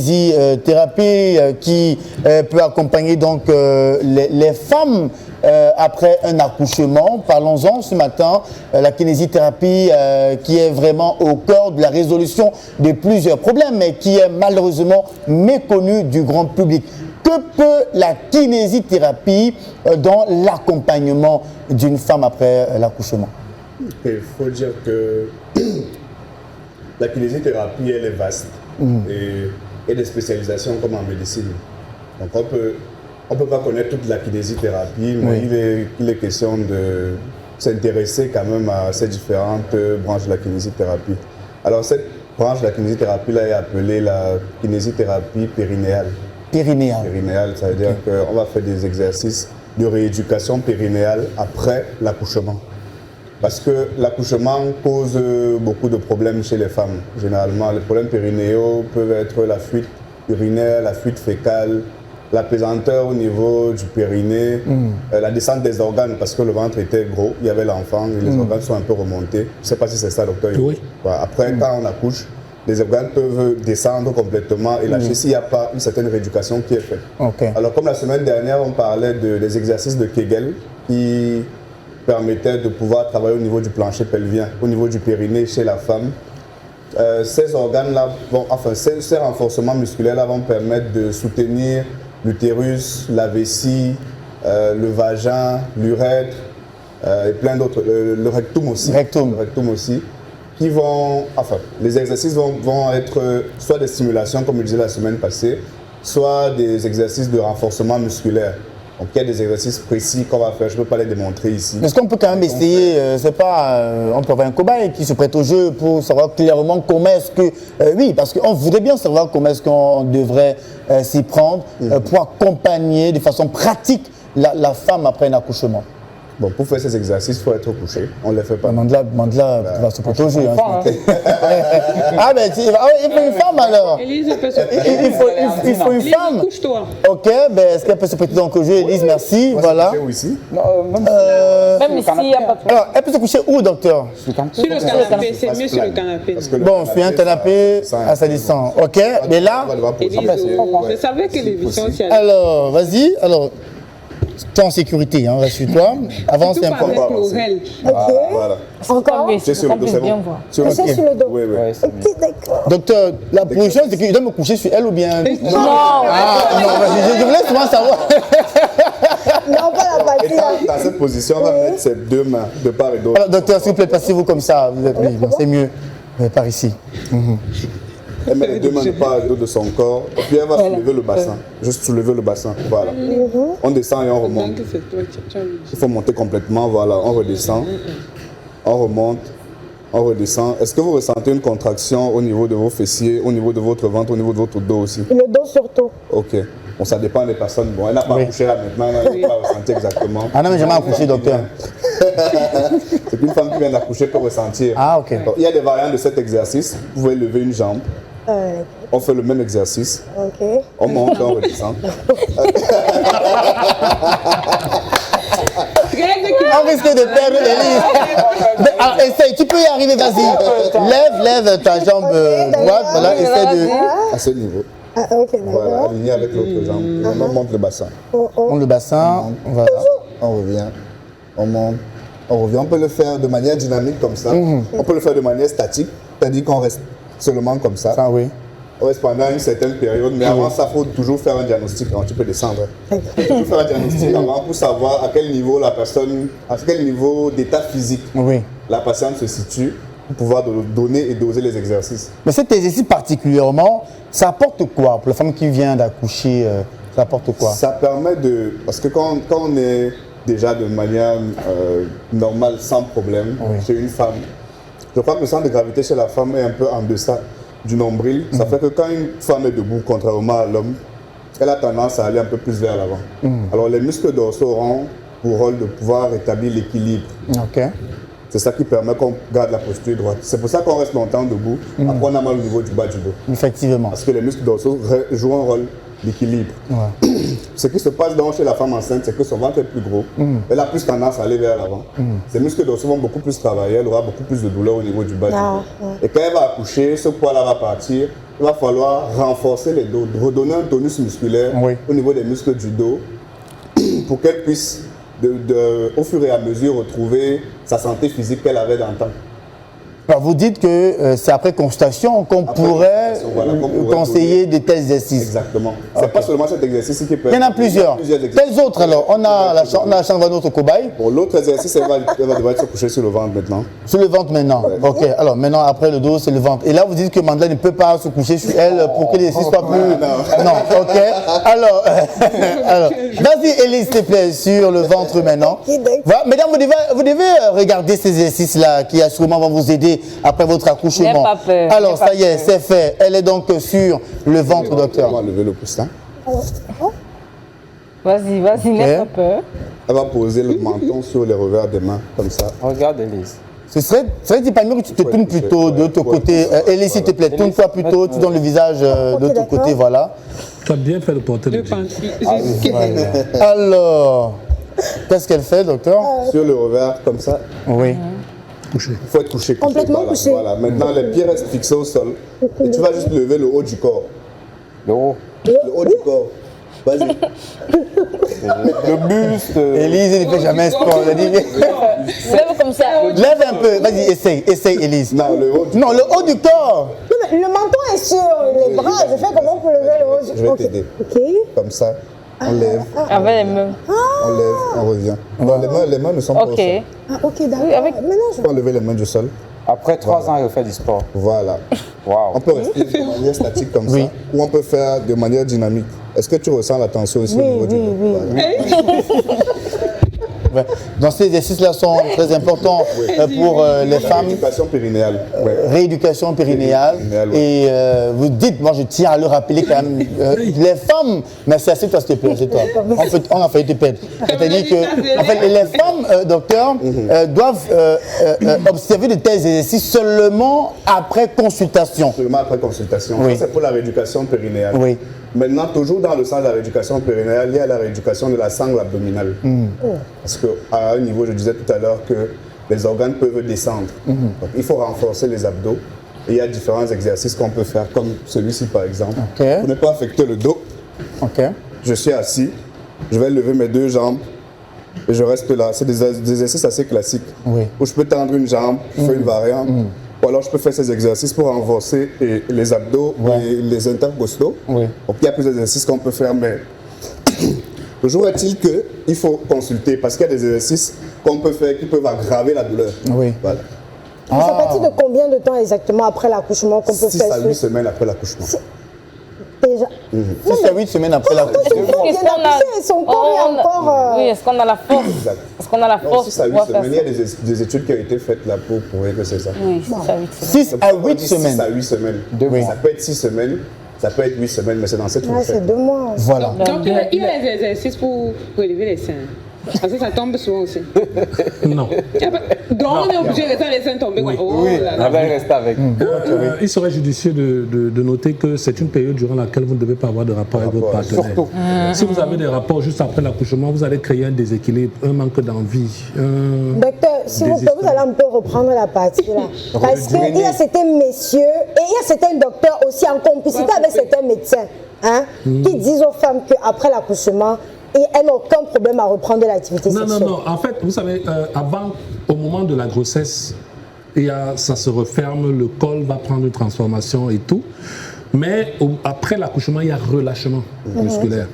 kinésithérapie qui peut accompagner donc les femmes après un accouchement. Parlons-en ce matin, la kinésithérapie qui est vraiment au cœur de la résolution de plusieurs problèmes, mais qui est malheureusement méconnue du grand public. Que peut la kinésithérapie dans l'accompagnement d'une femme après l'accouchement? Il faut dire que la kinésithérapie, elle est vaste et des spécialisations comme en médecine. Donc on peut pas connaître toute la kinésithérapie, mais il est question de s'intéresser quand même à ces différentes branches de la kinésithérapie. Alors cette branche de la kinésithérapie là est appelée la kinésithérapie périnéale. Périnéale, ça veut dire qu'on va faire des exercices de rééducation périnéale après l'accouchement. Parce que l'accouchement cause beaucoup de problèmes chez les femmes. Généralement, les problèmes périnéaux peuvent être la fuite urinaire, la fuite fécale, la pesanteur au niveau du périnée, la descente des organes parce que le ventre était gros, il y avait l'enfant et les organes sont un peu remontés. Je ne sais pas si c'est ça, docteur. Oui. Après, quand on accouche, les organes peuvent descendre complètement et lâcher s'il n'y a pas une certaine rééducation qui est faite. Alors, comme la semaine dernière, on parlait des exercices de Kegel qui permettaient de pouvoir travailler au niveau du plancher pelvien, au niveau du périnée chez la femme. Ces organes-là, ces renforcements musculaires-là vont permettre de soutenir l'utérus, la vessie, le vagin, l'urètre et plein d'autres, le rectum aussi. Le rectum aussi. Qui vont, les exercices vont être soit des stimulations, comme je disais la semaine passée, soit des exercices de renforcement musculaire. Donc il y a des exercices précis qu'on va faire, je ne peux pas les démontrer ici. Est-ce qu'on peut quand même essayer, on peut avoir un cobaye qui se prête au jeu pour savoir clairement comment est-ce que, oui, parce qu'on voudrait bien savoir comment est-ce qu'on devrait s'y prendre pour accompagner de façon pratique la femme après un accouchement. Bon, pour faire ces exercices, il faut être couché. On ne les fait pas. Mandela va se prêter au jeu. Ah, ben, il faut une femme alors. Élise peut se prêter. Il faut une femme. Couche-toi. Ok, ben, est-ce qu'elle peut se prêter donc au jeu, Élise? Merci. Voilà. Où ici? Même ici, il n'y a pas de Alors, elle peut se coucher où, docteur? Sur le canapé, c'est mieux sur le canapé. Bon, sur un canapé assalissant. Ok, mais là. Élise, je savais que l'émission s'y allait. Alors, vas-y. Alors, tu es en sécurité, hein, rassure-toi. Avance un peu. Voilà. Encore C'est sur le dos, c'est bon. C'est sur le dos. Oui, oui. Ok, d'accord. Docteur, la position, c'est que je dois me coucher sur elle ou bien. Non. Ah, non, je voulais souvent savoir. Non, pas la partie là. Dans cette position, on va mettre ses deux mains de part et d'autre. Alors, docteur, s'il vous plaît, passez-vous comme ça. Vous êtes libre, c'est mieux. Par ici. Elle met les deux mains de part et d'autre de son corps. Et puis elle va soulever le bassin. Juste soulever le bassin. Voilà. On descend et on remonte. Il faut monter complètement. Voilà. On redescend. On remonte. On redescend. Est-ce que vous ressentez une contraction au niveau de vos fessiers, au niveau de votre ventre, au niveau de votre dos aussi? Le dos surtout. Ok. Bon, ça dépend des personnes. Bon, elle n'a pas accouché là maintenant. Elle n'a pas ressenti exactement. Ah non, mais jamais accouché, docteur. C'est qu'une femme qui vient d'accoucher peut ressentir. Ah, ok. Donc, il y a des variantes de cet exercice. Vous pouvez lever une jambe. On fait le même exercice. Ok. On monte, on redescend. On risque de perdre Élise. Alors, essaye, tu peux y arriver, vas-y. Lève ta jambe droite, voilà, essaie de. À ce niveau. Ah, ok, d'accord. Voilà, aligné avec l'autre jambe. On monte le bassin. On le bassin, voilà. On revient. On monte. On revient. On peut le faire de manière dynamique comme ça. On peut le faire de manière statique, c'est-à-dire qu'on reste seulement comme ça. Ça, oui. On reste pendant une certaine période, mais avant ça, il faut toujours faire un diagnostic. Alors, tu peux descendre. Il faut faire un diagnostic avant pour savoir à quel niveau la personne, à quel niveau d'état physique la patiente se situe pour pouvoir donner et doser les exercices. Mais cet exercice particulièrement, ça apporte quoi pour la femme qui vient d'accoucher? Ça apporte quoi? Ça permet de... Parce que quand on est déjà de manière normale, sans problème, chez une femme, je crois que le centre de gravité chez la femme est un peu en deçà du nombril. Ça fait que quand une femme est debout, contrairement à l'homme, elle a tendance à aller un peu plus vers l'avant. Alors les muscles dorsaux auront pour rôle de pouvoir rétablir l'équilibre. C'est ça qui permet qu'on garde la posture droite. C'est pour ça qu'on reste longtemps debout. Après, on a mal au niveau du bas du dos. Effectivement. Parce que les muscles dorsaux jouent un rôle d'équilibre. Ouais. Ce qui se passe donc chez la femme enceinte, c'est que son ventre est plus gros. Elle a plus tendance à aller vers l'avant. Ses muscles dorsaux vont beaucoup plus travailler. Elle aura beaucoup plus de douleur au niveau du bas du dos. Et quand elle va accoucher, ce poids-là va partir. Il va falloir renforcer les dos, redonner un tonus musculaire au niveau des muscles du dos pour qu'elle puisse, au fur et à mesure, retrouver sa santé physique qu'elle avait d'antan. Alors vous dites que c'est après constatation qu'on pourrait conseiller de tels exercices. Exactement. C'est pas seulement cet exercice qui peut... Il y en a plusieurs. Quels autres alors? On a la chance de notre cobaye. Bon, l'autre exercice, elle va devoir se coucher sur le ventre maintenant. Sur le ventre maintenant. Ouais. Ok. Alors maintenant, après le dos, c'est le ventre. Et là, vous dites que Mandela ne peut pas se coucher sur elle pour que l'exercice soit plus... Non. Ok. Alors vas-y, Élise, s'il te plaît, sur le ventre maintenant. Voilà. Mesdames, vous devez regarder ces exercices-là qui sûrement vont vous aider après votre accouchement. N'aie pas peur. Alors, ça y est, c'est fait. Elle est donc sur le ventre, docteur. On va lever le poussin. Vas-y, n'aie pas peur. Elle va poser le menton sur les revers des mains, comme ça. Regarde, Élise. Ce serait pas mieux que tu te tournes plutôt de l'autre côté. Élise, s'il te plaît, tourne-toi plutôt, tu donnes le visage de l'autre côté, voilà. Tu as bien fait de porter le jean. Alors, qu'est-ce qu'elle fait, docteur? Sur le revers, comme ça. Oui. Couché. Il faut être couché. Complètement voilà, couché. Voilà. Maintenant, les pieds restent fixés au sol. Et tu vas juste lever le haut du corps. Le haut. Le haut du corps. Vas-y. Le buste. Élise, il ne fait jamais sport. Elle dit, Lève comme ça. lève un peu. Vas-y, essaye, Élise. Non, le haut du Non, le haut du corps. Non, mais le menton est sur les bras. Je fais comment pour lever le haut? Je vais t'aider. Ok. Comme ça. On lève, Avec les mains. on lève, on revient. Non, les mains ne sont pas au Ok. sol. Ah, ok, d'accord. Oui, avec- Maintenant, je... Il faut enlever les mains du sol. Après 3 ans, il refait du sport. Voilà. Waouh. On peut rester de manière statique comme ça, ou on peut faire de manière dynamique. Est-ce que tu ressens la tension aussi au niveau du dos? Voilà. Ouais. Donc ces exercices-là sont très importants pour les femmes. Rééducation périnéale. Ouais. Rééducation périnéale. Et vous dites, moi je tiens à le rappeler quand même, les femmes, mais c'est assez toi s'il te plaît, c'est toi. On a failli te perdre. C'est-à-dire que en fait, les femmes, docteur, doivent observer de tels exercices seulement après consultation. Seulement après consultation. Oui. Ça, c'est pour la rééducation périnéale. Oui. Maintenant, toujours dans le sens de la rééducation périnéale, il y a la rééducation de la sangle abdominale. Parce qu'à un niveau, je disais tout à l'heure que les organes peuvent descendre. Donc, il faut renforcer les abdos. Et il y a différents exercices qu'on peut faire, comme celui-ci par exemple. Ok. Pour ne pas affecter le dos, Ok. je suis assis, je vais lever mes 2 jambes et je reste là. C'est des exercices assez classiques. Oui. Où je peux tendre une jambe, je fais une variante. Ou alors je peux faire ces exercices pour renforcer les abdos et les intercostaux. Oui. Donc il y a plusieurs exercices qu'on peut faire, mais toujours est-il qu'il faut consulter parce qu'il y a des exercices qu'on peut faire qui peuvent aggraver la douleur. Oui. Voilà. C'est à partir de combien de temps exactement après l'accouchement qu'on peut 6 faire à 8 semaines après l'accouchement. Déjà. 6 à 8 semaines après l'accouchement. Est-ce qu'on a... Son corps est encore... Oui, est-ce qu'on a la force? Exact. Est-ce qu'on a la Donc, force 6 à 8 pour faire semaines, il y a ça? des études qui ont été faites là pour prouver que c'est ça. Oui, 6 à 8 semaines. 6 à 8 6 semaines. à 8 semaines. Oui. Ça peut être 6 semaines, ça peut être 8 semaines, mais c'est dans cette Ouais, fourchette. c'est 2 mois. Voilà. Donc, il y a des exercices pour relever les seins. Parce que ça tombe souvent aussi. Non. Donc, on est obligé de laisser les seins tomber. Oh là là. On va rester avec. Il serait judicieux de noter que c'est une période durant laquelle vous ne devez pas avoir de rapport avec votre partenaire. Surtout. Si vous avez des rapports juste après l'accouchement, vous allez créer un déséquilibre, un manque d'envie. Docteur, s'il vous plaît, vous allez un peu reprendre la partie là. Parce qu'il y a certains messieurs et il y a certains docteurs aussi en complicité avec certains médecins qui disent aux femmes qu'après l'accouchement, elles n'ont aucun problème à reprendre l'activité sexuelle. Non. En fait, vous savez, avant, au moment de la grossesse, ça se referme, le col va prendre une transformation et tout. Mais après l'accouchement, il y a relâchement musculaire.